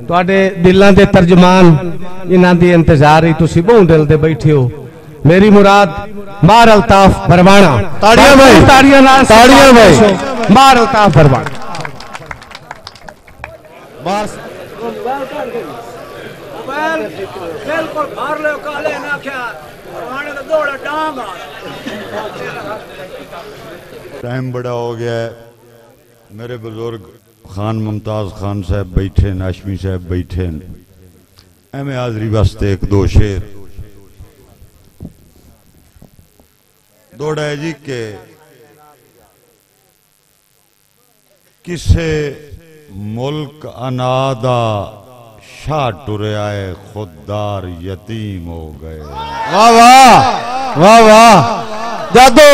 तुहाडे दिलों के तर्जमान इन्हां दी इंतजार ही तुसी बहुत दिल दे बैठे हो। मेरी मुराद मार अल्ताफ बरवाना। ताड़ियां भाई, ताड़ियां भाई, मार अल्ताफ बरवाना। टाइम बड़ा हो गया है। मेरे बुजुर्ग खान मुमताज खान साहब बैठे, नाशमी साहब बैठे, एवं हाजरी वास्ते एक दो शेर दौड़ा है जी के किसे मुल्क अनादा शाह टुरया है, खुददार यतीम हो गए। वाह वाह वाह वाह जादू।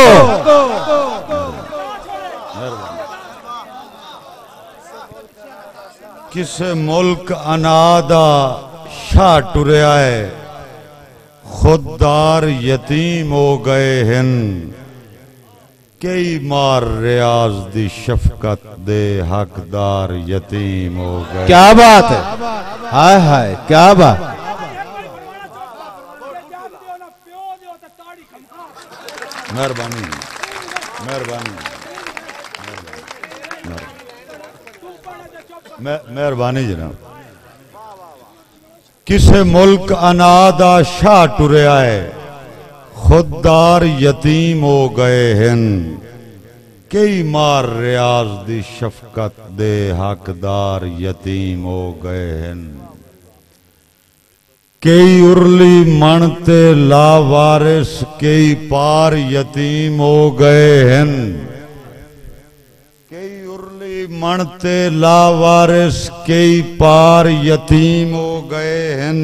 किसे मुल्क अनादा शाह टुरया है, खुददार यतीम हो गए हैं। कई मार रियाज दी शफकत दे हकदार यतीम हो गए। क्या बात है, हाय हाय क्या बात। मेहरबानी मेहरबानी मेहरबानी जनाब। किसे मुल्क अनादा शाह टुरया है, खुददार यतीम हो गए हैं। कई मार रियाज दी शफकत दे हकदार यतीम हो गए हैं। कई उरली मनते लावारिस, कई पार यतीम हो गए हैं। कई उरली मनते लावारिस, कई पार यतीम हो गए हैं।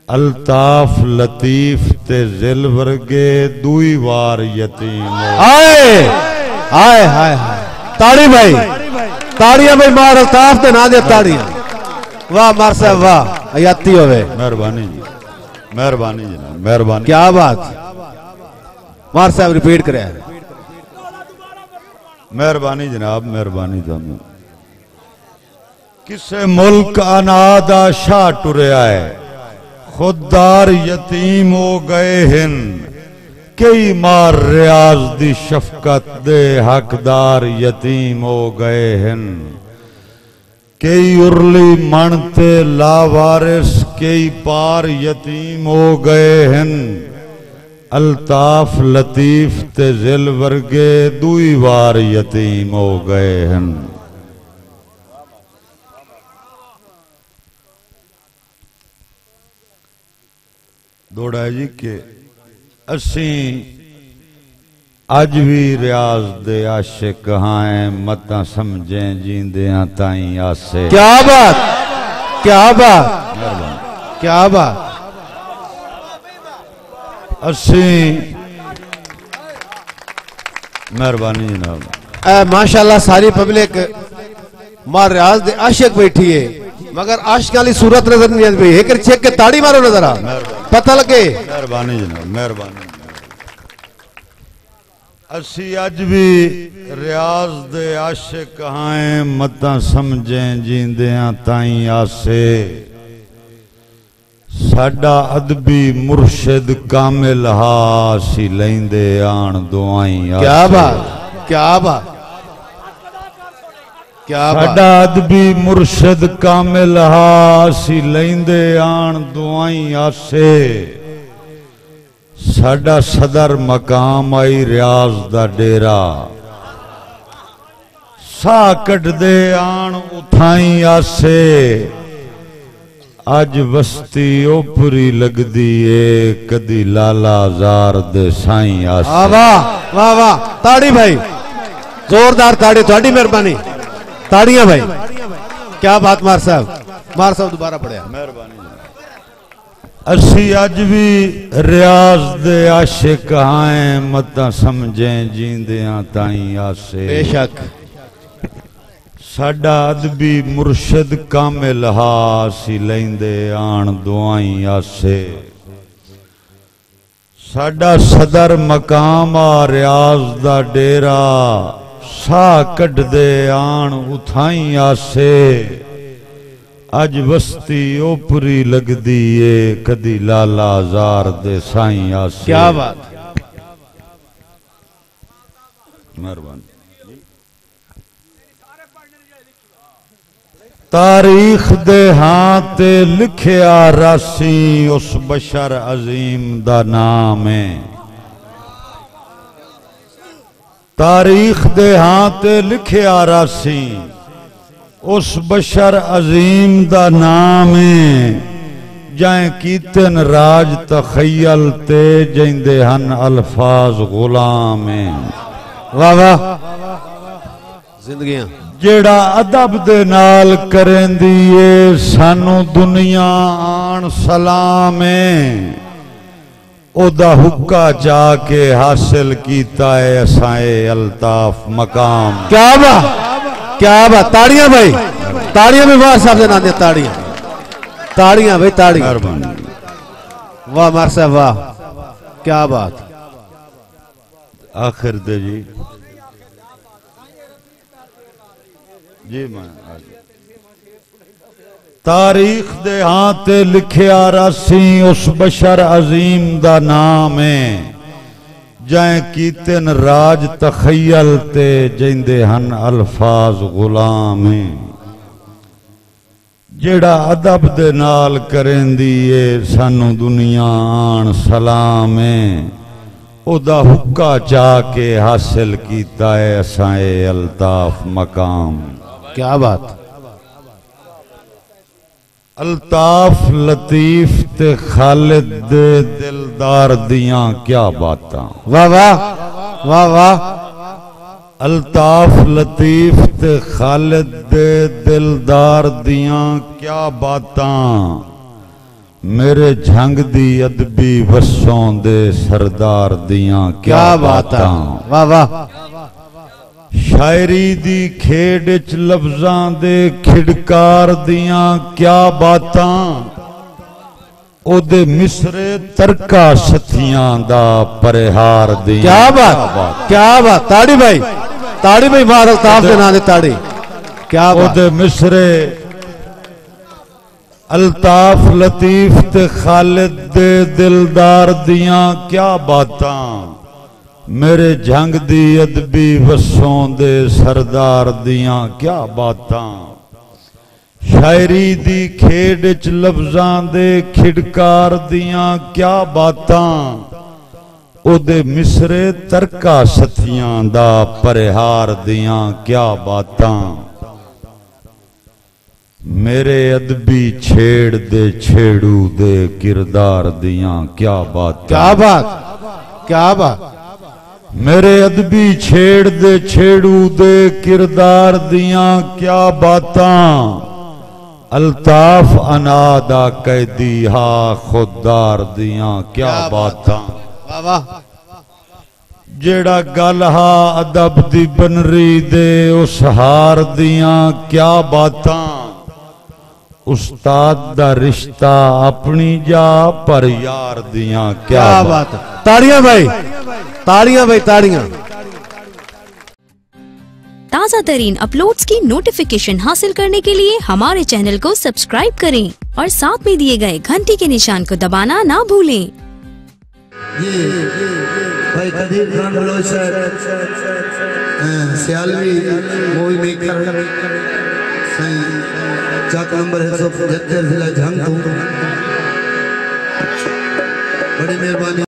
अल्ताफ लतीफ ते जिल वर्गे दुई वार यतीम हो। हाय हाय हाय हाय ताड़ी भाई, ताड़ियां भाई, मार अल्ताफ ते ना दे ताड़ियां। वाह मार साहब वाह, हयाती होवे। मेहरबानी जी, मेहरबानी जनाब, मेहरबानी। क्या बात। मार साहब रिपीट करे। मेहरबानी जनाब, मेहरबानी दोनों। किसे मुल्क अनादा शाह टुरया है, खुददार यतीम हो गए हैं। कई मार रियाज दी शफकत दे हकदार यतीम हो गए हैं। कई उरली मनते लावारिस, कई पार यतीम हो गए हैं। अल्ताफ लतीफ ते जिल वर्गे दुई वार यतीम हो गए हैं। दौड़ा जी के असी अज भी रियाज दे आशिक हैं, मता समझे जींदे ताई आसे। क्या बात, क्या बात, क्या बात। असी मेहरबानी जनाब। माशाल्लाह सारी पब्लिक मार रियाज दे आशिक बैठी है, मगर आशिक वाली सूरत नजर नहीं आती। एक चेक के ताड़ी मारो ना जरा, पता लगे। मेहरबानी जनाब, मेहरबानी। असी अज भी रियाज दे आशिक हैं, मता समझे जींदे ताई आसे। साडा अदबी मुर्शिद कामिल हासी लेंदे आन दुआई। क्या बात, क्या बात, क्या बात। साडा अदबी मुर्शिद कामिल हासी लेंदे आन दुआई आसे। साडा सदर मकाम आई रियाज दा डेरा, सा कटदे आन उठाई आसे। अज बस्ती ओपरी लगदी है, कदी लाला जार दे साई आसे। वाह वाह वाह, ताड़ी भाई, जोरदार ताड़ी, थोड़ी मेहरबानी। ताड़ियां भाई, क्या बात। मार साहब, मार साहब दोबारा पढ़िया। मेहरबानी। असी अज भी रियाज दे आशिक हैं, मता समझे जींदे ताई आसे। बेशक। साडा अदबी मुर्शिद कामिल हासी लेंदे आन दुआई आसे। साडा सदर मकाम आ रियाज दा डेरा, सा कढ़दे आन उठाई आसे। अज बस्ती ओपरी लगदी है कदी लाला जार दे साईं आसे। क्या बात। मेहरबानी। तारीख दे हाथ लिखिया रासी उस बशर अजीम दा नाम है। तारीख दे हाथ लिखिया रासी उस बशर अजीम दा नाम है। जाए कीतन राज तखयल ते जिंदे हन अल्फाज गुलाम है। वाह वाह। जिंदगियां जेड़ा अदब दे नाल करेंदी है सानू दुनिया आन सलाम है। ओदा हुक्का जाके हासिल कीता है असाए अल्ताफ मकाम। क्या बात, क्या बात। ताड़ियां भाई, ताड़ियां भी वाह साहब से ना दे। ताड़ियां, ताड़ियां भाई, ताड़ियां। वाह मार साहब वाह, क्या बात। आखिर दे जी मैं तारीख दे हाथ लिखिया रासी उस बशर अजीम दा नाम है। जाए कीतन राज तखयल ते जिंदे हन अल्फाज गुलाम है। जेड़ा अदब दे नाल करेंदी है सानू दुनिया आन सलाम है। ओदा हुक्का जाके हासिल कीता है असाए अल्ताफ मकाम। क्या बात। अल्ताफ लतीफ ते खालिद दे दिलदार दियां क्या बातां। वाह वाह, वाह वाह। अल्ताफ लतीफ ते खालिद दे दिलदार दियां क्या बातां। मेरे झंग दी अदबी वसों दे सरदार दियां क्या बातां। वाह वाह। शायरी दी खेड च लफ्जां दे खिड़कार दियां क्या बातां। ओदे मिसरे तरका सथियां दा परिहार दियां क्या बात, क्या बात। ताड़ी भाई, ताड़ी भाई वाह अल्ताफ के नाम दे ताड़ी। क्या बात। ओदे मिसरे अल्ताफ लतीफ ते खालिद दे दिलदार दियां क्या बातां। मेरे झंग दी अदबी वसों दे सरदार दियां क्या बातां। शायरी दी खेड च लफ्जां दे खिड़कार दियां क्या बातां। ओदे मिसरे तरका सथियां दा परिहार दियां क्या बातां। मेरे अदबी छेड़ दे छेड़ू दे किरदार दियां क्या बातां। क्या बात, क्या बात। मेरे अदबी छेड़ दे छेड़ू दे किरदार दियां क्या बातां। अल्ताफ अनादा कैदी हा खुददार दियां क्या बातां। वाह वाह। जेड़ा गल हा अदब दी बनरी दे उस हार दियां क्या बातां। उस्ताद दा रिश्ता अपनी जा पर यार दियां क्या बात। ताड़ियां भाई, ताड़ियां भाई, ताड़ियां। ताज़ा तरीन अपलोड्स की नोटिफिकेशन हासिल करने के लिए हमारे चैनल को सब्सक्राइब करें और साथ में दिए गए घंटी के निशान को दबाना ना भूलें। ये भाई Qadeer Khan Baloch Sialvi movie maker Chak number 175 जिला झंग। बड़ी मेहरबानी।